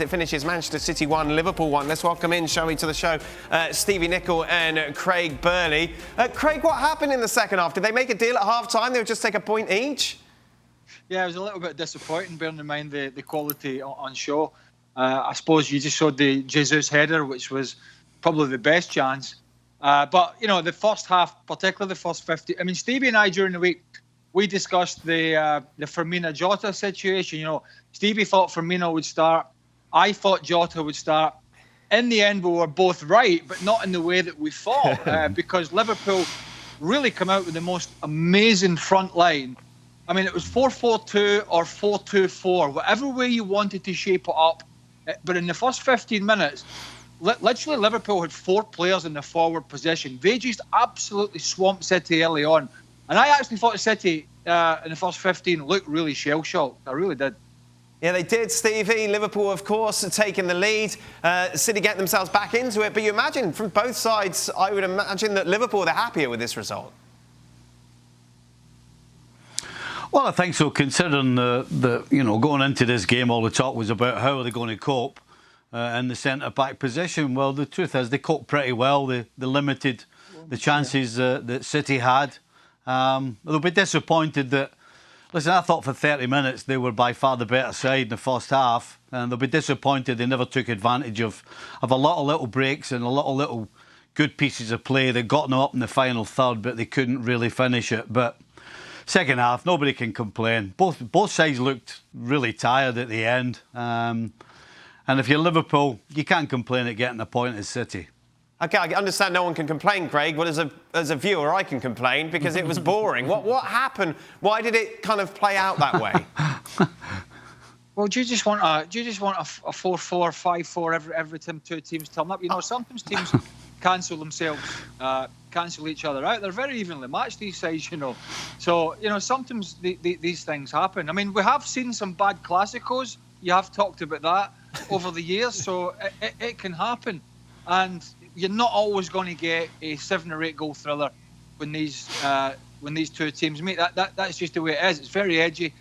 It finishes Manchester City 1, Liverpool 1. Let's welcome in, shall we, to the show, Stevie Nicol and Craig Burley. Craig, what happened in the second half? Did they make a deal at half-time? They would just take a point each? Yeah, it was a little bit disappointing, bearing in mind the quality on show. I suppose you just showed the Jesus header, which was probably the best chance. But, you know, the first half, particularly the first 50... I mean, Stevie and I, during the week, we discussed the Firmino Jota situation. You know, Stevie thought Firmino would start. I thought Jota would start. In the end, we were both right, but not in the way that we thought, because Liverpool really come out with the most amazing front line. I mean, it was 4-4-2 or 4-2-4, whatever way you wanted to shape it up. But in the first 15 minutes, literally Liverpool had 4 players in the forward position. They just absolutely swamped City early on. And I actually thought City in the first 15 looked really shell-shocked. I really did. Yeah, they did, Stevie. Liverpool, of course, taking the lead. City getting themselves back into it. But you imagine, from both sides, I would imagine that Liverpool, they're happier with this result. Well, I think so, considering you know, going into this game, all the talk was about how are they going to cope in the centre-back position. Well, the truth is they coped pretty well. They limited the chances that City had. They'll be disappointed that... Listen, I thought for 30 minutes they were by far the better side in the first half, and they'll be disappointed they never took advantage of a lot of little breaks and a lot of little good pieces of play that got them up in the final third, but they couldn't really finish it. But second half, nobody can complain. Both sides looked really tired at the end, and if you're Liverpool, you can't complain at getting a point at City. OK, I understand no one can complain, Craig, but as a viewer, I can complain because it was boring. What happened? Why did it kind of play out that way? Well, do you just want a 4-4, 5-4 every time two teams turn up? You know, sometimes teams cancel themselves, cancel each other out. They're very evenly matched, these sides, you know. So, you know, sometimes these things happen. I mean, we have seen some bad Clásicos. You have talked about that over the years, so it can happen. And you're not always going to get a 7 or 8 goal thriller when these two teams meet. That's just the way it is. It's very edgy.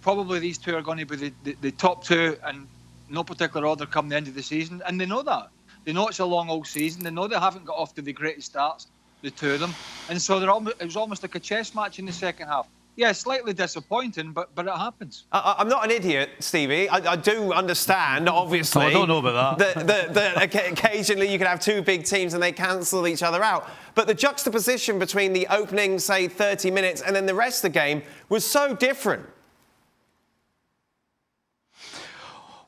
Probably these two are going to be the top two, and no particular order come the end of the season. And they know that. They know it's a long old season. They know they haven't got off to the greatest starts, the two of them. And so it was almost like a chess match in the second half. Yeah, slightly disappointing, but it happens. I'm not an idiot, Stevie. I do understand, obviously. I don't know about that. that occasionally you can have two big teams and they cancel each other out. But the juxtaposition between the opening, say, 30 minutes and then the rest of the game was so different.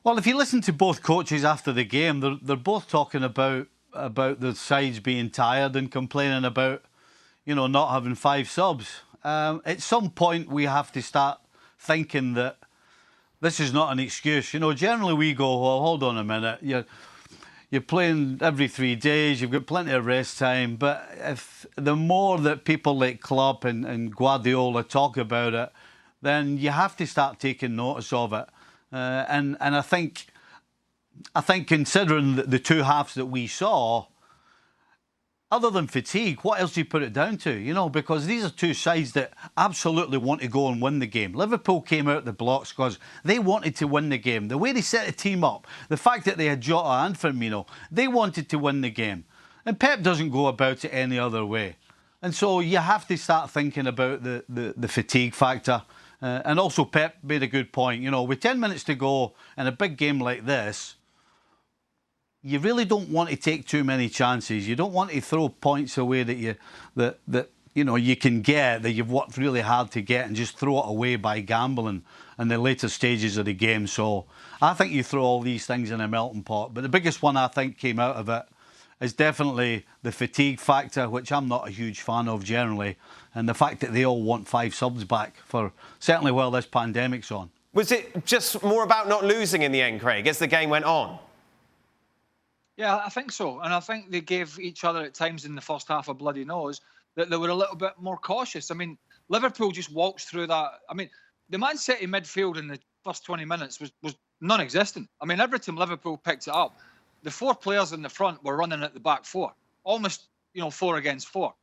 Well, if you listen to both coaches after the game, they're both talking about the sides being tired and complaining about, you know, not having 5 subs. At some point, we have to start thinking that this is not an excuse. You know, generally we go, well, hold on a minute. You're playing every 3 days. You've got plenty of rest time. But if the more that people like Klopp and Guardiola talk about it, then you have to start taking notice of it. And I think considering the two halves that we saw, other than fatigue, what else do you put it down to? You know, because these are two sides that absolutely want to go and win the game. Liverpool came out the blocks because they wanted to win the game. The way they set the team up, the fact that they had Jota and Firmino, they wanted to win the game. And Pep doesn't go about it any other way. And so you have to start thinking about the fatigue factor. And also Pep made a good point. You know, with 10 minutes to go in a big game like this, you really don't want to take too many chances. You don't want to throw points away that you know you can get, that you've worked really hard to get, and just throw it away by gambling in the later stages of the game. So I think you throw all these things in a melting pot. But the biggest one I think came out of it is definitely the fatigue factor, which I'm not a huge fan of generally, and the fact that they all want 5 subs back for certainly while this pandemic's on. Was it just more about not losing in the end, Craig, as the game went on? Yeah, I think so. And I think they gave each other at times in the first half a bloody nose that they were a little bit more cautious. I mean, Liverpool just walks through that. I mean, the Man City midfield in the first 20 minutes was non-existent. I mean, every time Liverpool picked it up, the 4 players in the front were running at the back 4, almost, you know, 4 against 4.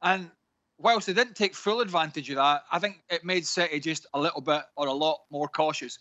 And whilst they didn't take full advantage of that, I think it made City just a little bit or a lot more cautious.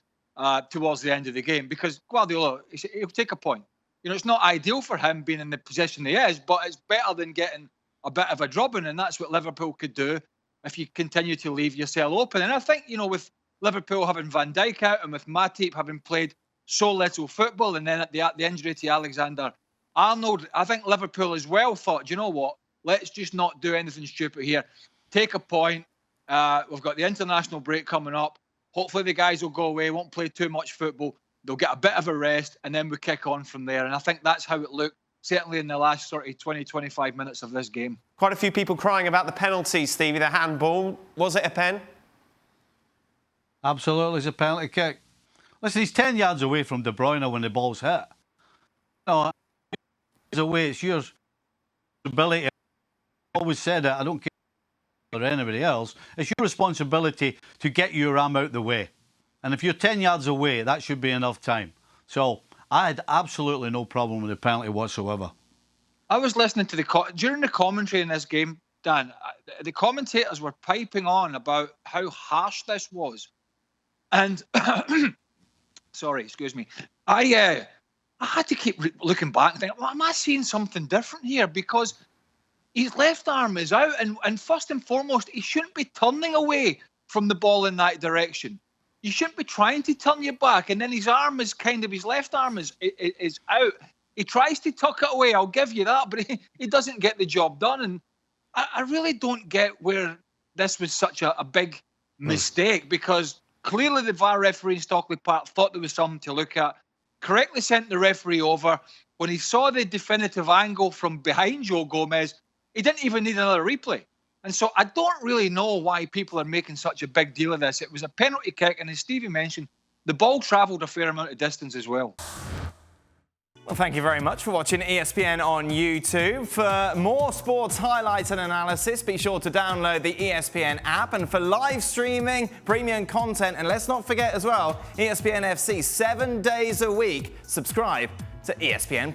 towards the end of the game, because Guardiola, he'll take a point. You know, it's not ideal for him being in the position he is, but it's better than getting a bit of a drubbing, and that's what Liverpool could do if you continue to leave yourself open. And I think, you know, with Liverpool having Van Dijk out and with Matip having played so little football, and then at the injury to Alexander-Arnold, I think Liverpool as well thought, you know what, let's just not do anything stupid here. Take a point. We've got the international break coming up. Hopefully the guys will go away, won't play too much football. They'll get a bit of a rest, and then we kick on from there. And I think that's how it looked, certainly in the last sort of 20, 25 minutes of this game. Quite a few people crying about the penalty, Stevie, the handball. Was it a pen? Absolutely, it's a penalty kick. Listen, he's 10 yards away from De Bruyne when the ball's hit. No, it's away, it's your responsibility. I've always said it, I don't care or anybody else, it's your responsibility to get your arm out the way. And if you're 10 yards away, that should be enough time. So I had absolutely no problem with the penalty whatsoever. I was listening to during the commentary in this game, Dan, the commentators were piping on about how harsh this was. And, sorry, excuse me. I had to keep looking back and think, well, am I seeing something different here? Because his left arm is out, and first and foremost, he shouldn't be turning away from the ball in that direction. You shouldn't be trying to turn your back, and then his left arm is out. He tries to tuck it away, I'll give you that, but he doesn't get the job done. And I really don't get where this was such a big mistake, because clearly the VAR referee in Stockley Park thought there was something to look at, correctly sent the referee over. When he saw the definitive angle from behind Joe Gomez, he didn't even need another replay. And so I don't really know why people are making such a big deal of this. It was a penalty kick, and as Stevie mentioned, the ball travelled a fair amount of distance as well. Well, thank you very much for watching ESPN on YouTube. For more sports highlights and analysis, be sure to download the ESPN app. And for live streaming, premium content, and let's not forget as well, ESPN FC 7 days a week. Subscribe to ESPN+.